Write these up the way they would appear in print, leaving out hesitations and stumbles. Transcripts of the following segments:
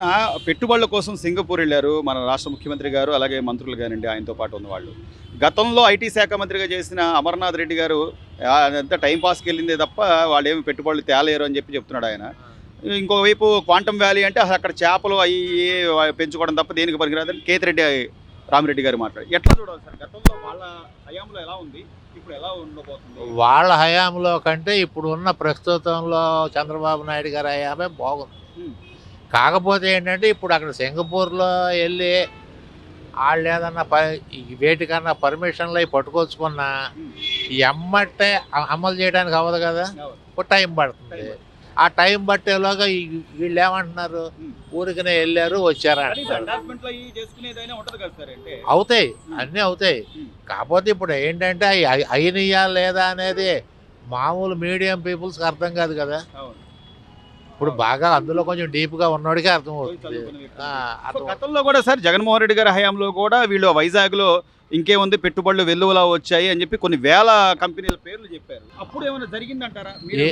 పెట్టుబడుల కోసం సింగపూర్ వెళ్ళారు మన రాష్ట్ర ముఖ్యమంత్రి గారు, అలాగే మంత్రులు గారండి ఆయనతో పాటు ఉన్నవాళ్ళు. గతంలో ఐటీ శాఖ మంత్రిగా చేసిన అమర్నాథ్ రెడ్డి గారు అదంతా టైం పాస్‌కి వెళ్ళిందే తప్ప వాళ్ళేమి పెట్టుబడులు తేలేరు అని చెప్తున్నాడు ఆయన. ఇంకోవైపు క్వాంటమ్ వ్యాలీ అంటే అసలు అక్కడ చేపలు అయి పెంచుకోవడం తప్ప దేనికి పనికిరాదని కేతిరెడ్డి రామిరెడ్డి గారు మాట్లాడారు. ఎట్లా చూడాలి సార్? గతంలో వాళ్ళ హయాంలో ఎలా ఉంది? ఇప్పుడు ఎలా ఉండబోతుంది? వాళ్ళ హయాంలో కంటే ఇప్పుడు ఉన్న ప్రస్తుతంలో చంద్రబాబు నాయుడు గారి హయామే బాగుంది. హ్మ్. కాకపోతే ఏంటంటే ఇప్పుడు అక్కడ సింగపూర్‌లో వెళ్ళి వాళ్ళు ఏదన్నా వేటికన్నా పర్మిషన్లు అవి పట్టుకొచ్చుకున్నా హ్మ్. ఎమ్మటే అమలు చేయడానికి అవ్వదు కదా, అవును. ఒక టైం పడుతుంది. ఆ టైం పట్టేలోగా వీళ్ళు ఏమంటున్నారు, హ్మ్. ఊరికనే వెళ్ళారు వచ్చారా కనీసం అంటున్నారు. ఎండార్స్‌మెంట్‌లో ఇయి చేసుకునేదైనా ఉంటది కదా సార్ అంటే. అవుతాయి, హ్మ్. అన్నీ అవుతాయి. హ్మ్. కాకపోతే ఇప్పుడు ఏంటంటే అవి అయినయా లేదా అనేది మామూలు మీడియం పీపుల్స్కి అర్థం కాదు కదా. అవును. ఇప్పుడు బాగా అందులో కొంచెం డీప్గా ఉన్నోడికే అర్థమవుతుంది. చదువుకున్న వ్యక్తులు. ఆ, సో అర్థం గతంలో కూడా సార్ జగన్మోహన్ రెడ్డి గారి హయాంలో కూడా వీళ్ళు వైజాగ్‌లో ఇంకేముంది పెట్టుబడులు వెల్లువలా వచ్చాయి అని చెప్పి కొన్ని వేల కంపెనీల పేర్లు చెప్పారు. అప్పుడు ఏమైనా జరిగిందంటారా? ఏ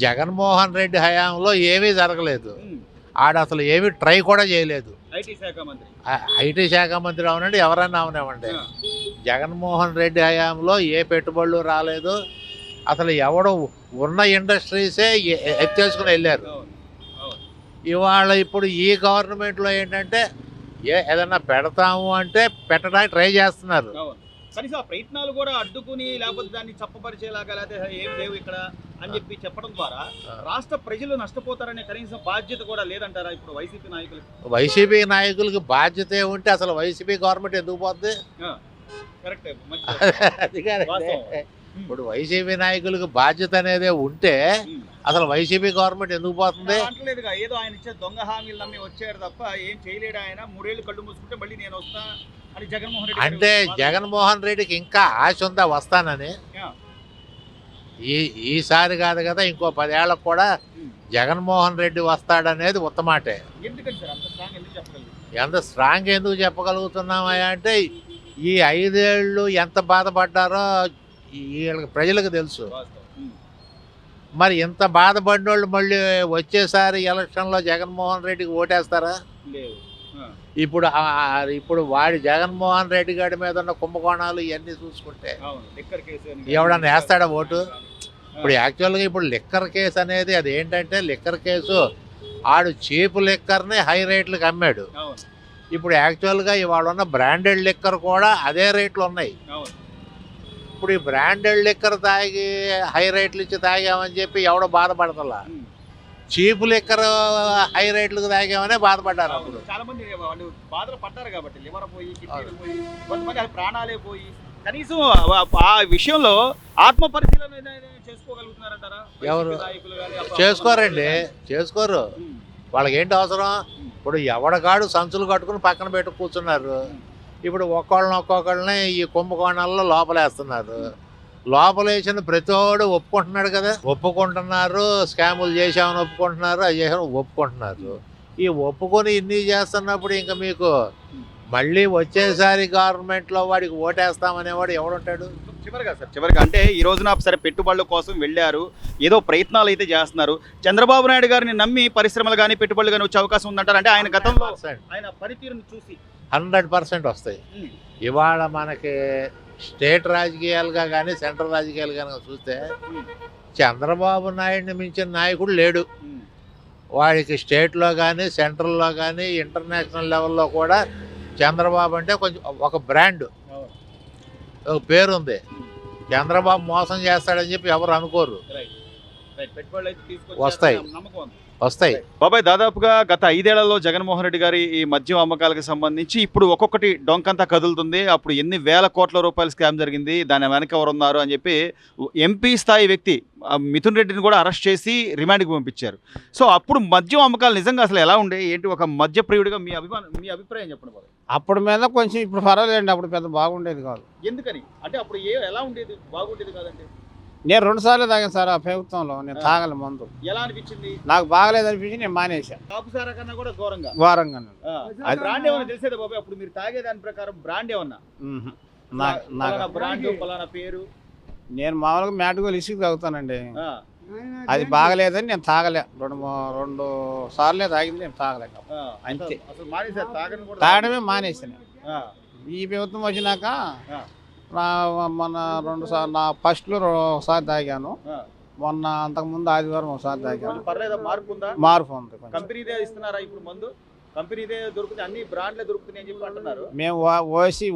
జగన్మోహన్ రెడ్డి హయాంలో ఏమీ జరగలేదు. హ్మ్. ఆడ అసలు ఏమీ ట్రై కూడా చేయలేదు. ఐటీ శాఖ మంత్రి. ఐటీ శాఖ మంత్రి అవనండి, ఎవరన్నా అవనివ్వండి. ఆ. జగన్మోహన్ రెడ్డి హయాంలో ఏ పెట్టుబడులు రాలేదు. అసలు ఎవడు ఉన్న ఇండస్ట్రీసే ఎత్తేసుకుని వెళ్ళారు. అవును. అవును. ఇవాళ ఇప్పుడు ఈ గవర్నమెంట్లో ఏంటంటే ఏదన్నా పెడతాము అంటే పెట్టడానికి ట్రై చేస్తున్నారు. అవును. కనీసం ఆ ప్రయత్నాలు కూడా అడ్డుకుని లేకపోతే దాన్ని చప్పపరిచేలాగా లేకపోతే ఏం లేవు ఇక్కడ అని చెప్పి చెప్పడం ద్వారా రాష్ట్ర ప్రజలు నష్టపోతారనే కనీసం బాధ్యత కూడా లేదంటారా ఇప్పుడు వైసీపీ నాయకులకి? వైసీపీ నాయకులకి బాధ్యత ఉంటే అసలు వైసీపీ గవర్నమెంట్ ఎందుకు పోద్ది? కరెక్ట్. అది కాదండి. ఇప్పుడు వైసీపీ నాయకులకు బాధ్యత అనేది ఉంటే అసలు వైసీపీ గవర్నమెంట్ ఎందుకు పోతుంది? అంటలేదుగా, ఏదో ఆయన ఇచ్చే దొంగ హామీలు నమ్మి వచ్చాడు తప్ప ఏం చేయలేడు ఆయన. 3 ఏళ్ళు కళ్ళు మూసుకుంటే మళ్ళీ నేను వస్తా అని జగన్మోహన్ రెడ్డి అంటే జగన్మోహన్ రెడ్డికి ఇంకా ఆశ ఉందా వస్తానని? ఈసారి కాదు కదా, ఇంకో 10 ఏళ్ళకు కూడా జగన్మోహన్ రెడ్డి వస్తాడనేది ఉత్తమాటే. ఎందుకని సార్ అంత స్ట్రాంగ్ ఎందుకు చెప్పగలరు? ఎంత స్ట్రాంగ్ ఎందుకు చెప్పగలుగుతున్నామా అంటే ఈ 5 ఏళ్ళు ఎంత బాధపడ్డారో వీళ్ళకి ప్రజలకు తెలుసు. మరి ఇంత బాధపడిన వాళ్ళు మళ్ళీ వచ్చేసారి ఎలక్షన్లో జగన్మోహన్ రెడ్డికి ఓటేస్తారా? ఇప్పుడు వాడి జగన్మోహన్ రెడ్డి గారి మీద ఉన్న కుంభకోణాలు ఇవన్నీ చూసుకుంటే ఎవడన్నా వేస్తాడా ఓటు? ఇప్పుడు యాక్చువల్గా ఇప్పుడు లిక్కర్ కేసు అనేది అది ఏంటంటే లిక్కర్ కేసు ఆడు చీప్ లిక్కర్ని హై రేట్లకు అమ్మాడు. ఇప్పుడు యాక్చువల్గా ఇవాళ ఉన్న బ్రాండెడ్ లిక్కర్ కూడా అదే రేట్లు ఉన్నాయి. ఇప్పుడు ఈ బ్రాండెడ్ లిక్కర్ తాగి హై రేట్లు ఇచ్చి తాగామని చెప్పి ఎవడో బాధపడతలా, చీప్ లిక్కర్ హై రేట్లకు తాగామనే బాధపడ్డారు. అప్పుడు చాలా మంది వాళ్ళు బాధలు పడ్డారు కాబట్టి లివర్ పోయి కిడ్నీలు పోయి కొంతమంది ప్రాణాలే పోయి కనీసం ఆ విషయంలో ఆత్మ పరిశీలన చేసుకోగలుగుతున్నారంటారా? ఎవరు చేసుకోరండి, చేసుకోరు. వాళ్ళకి ఏంటి అవసరం? ఇప్పుడు ఎవడగాడు సంచులు కట్టుకుని పక్కన పెట్టి కూర్చున్నారు. ఇప్పుడు ఒక్కొక్కళ్ళని ఈ కుంభకోణాల్లో లోపలేస్తున్నారు. లోపలేసిన ప్రతివాడు ఒప్పుకుంటున్నాడు కదా, ఒప్పుకుంటున్నారు. స్కాములు చేసామని ఒప్పుకుంటున్నారు, అది చేసామని ఒప్పుకుంటున్నారు. ఈ ఒప్పుకొని ఇన్ని చేస్తున్నప్పుడు ఇంకా మీకు మళ్ళీ వచ్చేసారి గవర్నమెంట్లో వాడికి ఓటేస్తామనేవాడు ఎవడుంటాడు? చివరిగా అంటే ఈ రోజున సరే పెట్టుబడుల కోసం వెళ్ళారు, ఏదో ప్రయత్నాలు అయితే చేస్తున్నారు. చంద్రబాబు నాయుడు గారిని నమ్మి పరిశ్రమలు కానీ పెట్టుబడులు కానీ వచ్చే అవకాశం ఉందంటారు? అంటే ఆయన గతంలో ఆయన పనితీరును చూసి 100% వస్తాయి. ఇవాళ మనకి స్టేట్ రాజకీయాలుగా కానీ సెంట్రల్ రాజకీయాలు కానీ చూస్తే చంద్రబాబు నాయుడిని మించిన నాయకుడు లేడు. వాడికి స్టేట్లో కానీ సెంట్రల్లో కానీ ఇంటర్నేషనల్ లెవెల్లో కూడా చంద్రబాబు అంటే కొంచెం ఒక బ్రాండ్, ఒక పేరుంది. చంద్రబాబు మోసం చేస్తాడని చెప్పి ఎవరు అనుకోరు. వస్తాయి. బాబాయ్, దాదాపుగా గత 5 ఏళ్లలో జగన్మోహన్ రెడ్డి గారి ఈ మద్యం అమ్మకాలకు సంబంధించి ఇప్పుడు ఒక్కొక్కటి డొంకంతా కదులుతుంది. అప్పుడు ఎన్ని వేల కోట్ల రూపాయల స్కామ్ జరిగింది, దాని వెనక ఎవరు ఉన్నారు అని చెప్పి ఎంపీ స్థాయి వ్యక్తి మిథున్ రెడ్డిని కూడా అరెస్ట్ చేసి రిమాండ్కి పంపించారు. సో అప్పుడు మద్యం అమ్మకాలు నిజంగా అసలు ఎలా ఉండే ఏంటి? ఒక మద్య ప్రియుడిగా మీ అభిప్రాయం చెప్పండి బాబాయ్. అప్పుడు మీద కొంచెం ఇప్పుడు పర్వాలేదండి, అప్పుడు పెద్ద బాగుండేది కాదు. ఎందుకని అంటే అప్పుడు ఎలా ఉండేది? బాగుండేది కాదంటే నేను 2 సార్లు తాగాను సార్ ఆ ప్రభుత్వంలో. నేను తాగల మందు. ఎలా అనిపించింది? నాకు బాగలేదు అనిపించి నేను మానేశాను. కాపుసారా కన్నా కూడా ఘోరంగా. అది బ్రాండ్ ఏమన్నా తెలిసేదా బాబాయ్? అప్పుడు మీరు తాగే దాని ప్రకారం బ్రాండ్ ఏమన్నా? బ్రాండ్ పలానా పేరు? నేను మామూలుగా మ్యాట్గోలు ఇసుకు తాగుతానండి. అది బాగలేదని నేను తాగలే. రెండు సార్లే తాగింది, నేను తాగలే. అంతే. అసలు మానేశారు, తాగని కూడా తాగడమే మానేసాను. ఆ, ఈ ప్రభుత్వం వచ్చినాక ఆ, మన 2 సార్లు, నా ఫస్ట్లో ఒకసారి తాగాను, ఆ. మొన్న అంతకుముందు ఆదివారం ఒకసారి తాగాను. పర్లేదా, మార్పు ఉందా? మార్పు ఉంది కొంచెం. కంపెనీదే ఇస్తున్నారా ఇప్పుడు మందు? కంపెనీదే దొరుకుతుంది, అన్ని బ్రాండ్లే దొరుకుతున్నాయి అని చెప్పి అంటున్నారు. మేము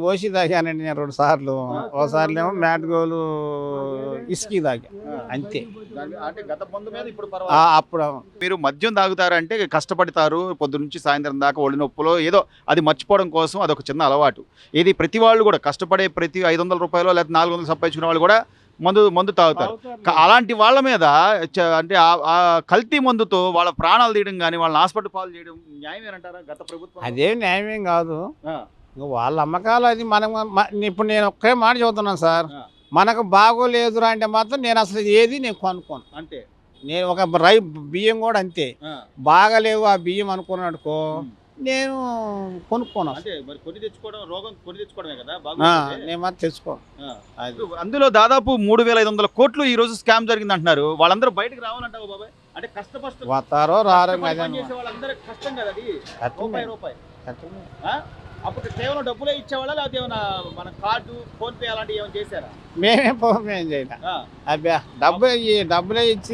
ఓసి తాగానండి నేను 2 సార్లు. ఒకసారి ఏమో మ్యాట్గోలు ఇస్కీ తాగా, అంతే. అంటే గత మందు మీద ఇప్పుడు అప్పుడు మీరు మద్యం తాగుతారంటే కష్టపడతారు పొద్దు నుంచి సాయంత్రం దాకా, ఒళ్ళు నొప్పులో ఏదో అది మర్చిపోవడం కోసం అదొక చిన్న అలవాటు. ఇది ప్రతి వాళ్ళు కూడా కష్టపడే ప్రతి 500 రూపాయలు లేదా 400 సంపాదించుకునే వాళ్ళు కూడా మందు తాగుతారు. అలాంటి వాళ్ళ మీద అంటే ఆ కల్తీ మందుతో వాళ్ళ ప్రాణాలు తీయడం కానీ వాళ్ళని హాస్పిటల్ పాలు చేయడం న్యాయమేనంటారా గత ప్రభుత్వం? అదేం న్యాయమేం కాదు. వాళ్ళ అమ్మకాలు అది ఇప్పుడు నేను ఒకే మాట చెబుతున్నాను సార్, మనకు బాగోలేదురా అంటే మాత్రం నేను అసలు నేను కొనుక్కోను. అంటే నేను ఒక బియ్యం కూడా అంతే, బాగాలేవు ఆ బియ్యం అనుకున్నాడుకో నేను కొనుక్కోను. అంటే మరి కొని తెచ్చుకోవడం, రోగం కొని తెచ్చుకోవడమే కదా. నేను మాత్రం తెచ్చుకోను. అందులో దాదాపు 3,500 కోట్లు ఈ రోజు స్కామ్ జరిగింది అంటున్నారు. వాళ్ళందరూ బయటకు రావాలంటావు బాబాయ్? అంటే కష్టపడి వస్తారో రారో వాళ్ళందరూ కష్టం కదా అది. రూపాయి అప్పుడు కేవలం డబ్బులే ఇచ్చేవాళ్ళ, లేకపోతే ఏమైనా మన కార్డు, ఫోన్ పే అలాంటివి ఏమైనా చేశారా? మేమేం చేయలే. అబ్బా డబ్బులే ఇచ్చి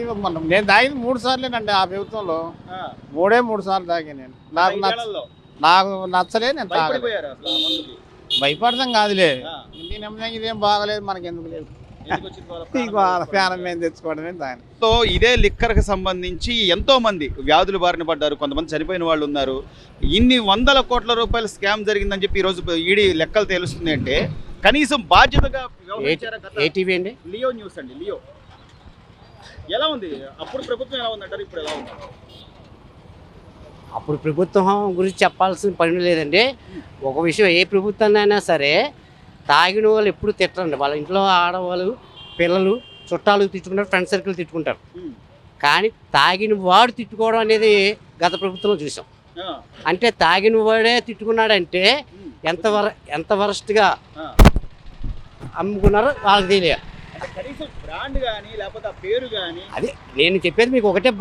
నేను తాగింది 3 సార్లేనండి ఆ ప్రభుత్వంలో. 3 సార్లు తాగా నేను. నాకు నచ్చలే, నేను తాగలేదు. భయపడతాం కాదులే, ఇదేం బాగలేదు మనకి ఎందుకు లేదు, ఫ్యానం మేము తెచ్చుకోవడమే దాని. సో ఇదే లిక్కర్కి సంబంధించి ఎంతో మంది వ్యాధుల బారిన పడ్డారు, కొంతమంది చనిపోయిన వాళ్ళు ఉన్నారు. ఇన్ని 100 కోట్ల రూపాయల స్కామ్ జరిగిందని చెప్పి ఈరోజు ఈడీ లెక్కలు తెలుస్తుంది అంటే కనీసం బాధ్యతగా ఏటీవీ అండి, లియో న్యూస్ అండి. లియో ఎలా ఉంది? అప్పుడు ప్రభుత్వం ఎలా ఉందంటారు, ఇప్పుడు ఎలా ఉంది? అప్పుడు ప్రభుత్వం గురించి చెప్పాల్సిన పని లేదండి. ఒక విషయం, ఏ ప్రభుత్వాన్ని అయినా సరే తాగిన వాళ్ళు ఎప్పుడు తిట్టరండి. వాళ్ళ ఇంట్లో ఆడవాళ్ళు, పిల్లలు, చుట్టాలు తిట్టుకుంటారు, ఫ్రెండ్ సర్కిల్ తిట్టుకుంటారు. కానీ తాగిన వాడు తిట్టుకోవడం అనేది గత ప్రభుత్వంలో చూసాం. అంటే తాగిన వాడే తిట్టుకున్నాడంటే ఎంత వరస్ట్గా అమ్ముకున్నారో వాళ్ళకి తెలియదు. అదే నేను చెప్పేది మీకు, ఒకటే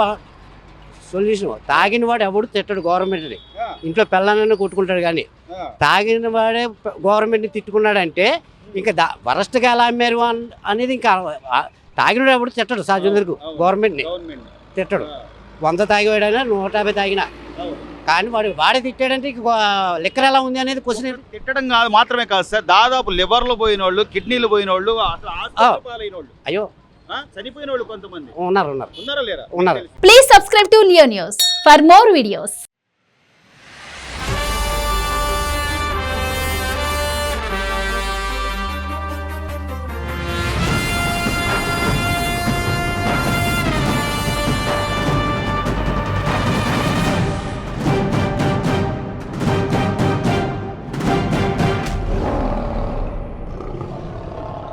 సొల్యూషన్. తాగిన వాడు ఎవడు తిట్టడు గవర్నమెంట్ని, ఇంట్లో పిల్లలన్నీ కొట్టుకుంటాడు. కానీ తాగిన వాడే గవర్నమెంట్ని తిట్టుకున్నాడంటే ఇంకా వరస్ట్గా ఎలా అమ్మారు అనేది ఇంకా తాగినవాడు ఎవడు తిట్టడు. సహజం వరకు గవర్నమెంట్ని తిట్టడు. 100 తాగివాడైనా 150 తాగినా. కానీ వాడే తిట్టాడంటే ఇంక లిక్కర్ ఎలా ఉంది అనేది క్వశ్చన్. తిట్టడం కాదు మాత్రమే కాదు సార్, దాదాపు లివర్లు పోయిన వాళ్ళు, కిడ్నీలు పోయిన వాళ్ళు, అయ్యో చనిపోయిన వాళ్ళు కొంతమంది ఉన్నారు. ఉన్నారా లేరా? ఉన్నారు. Please subscribe to Leo News for more videos.